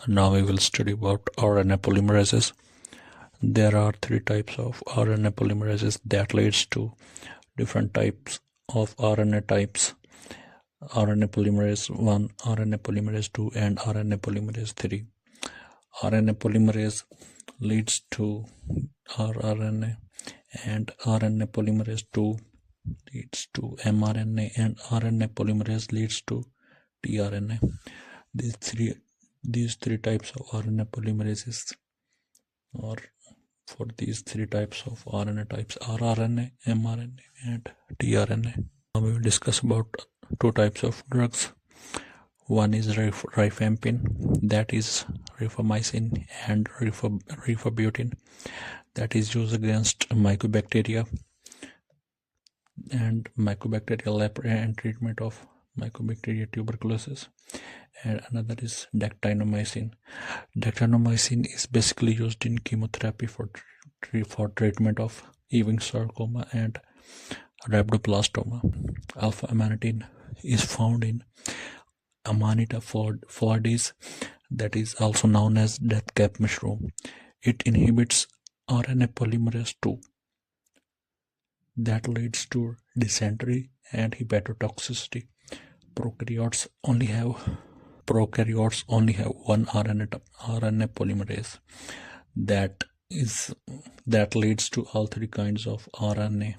Now we will study about RNA polymerases. There are three types of RNA polymerases that leads to different types of RNA types: RNA polymerase I, RNA polymerase II, and RNA polymerase III. RNA polymerase leads to rRNA, and RNA polymerase II leads to mRNA, and RNA polymerase leads to tRNA. These three types of RNA polymerases, or for these three types of RNA types, are RNA, mRNA, and tRNA. Now we will discuss about two types of drugs. One is Rifampin, that is Rifamycin, and Rifabutin, that is used against mycobacteria and mycobacterial and treatment of mycobacteria tuberculosis. And another is Actinomycin. Actinomycin is basically used in chemotherapy for treatment of Ewing sarcoma and rhabdoblastoma. Alpha-amanitin is found in Amanita fortis, that is also known as death cap mushroom. It inhibits RNA polymerase II, that leads to dysentery and hepatotoxicity. Prokaryotes only have one RNA polymerase that leads to all three kinds of RNA.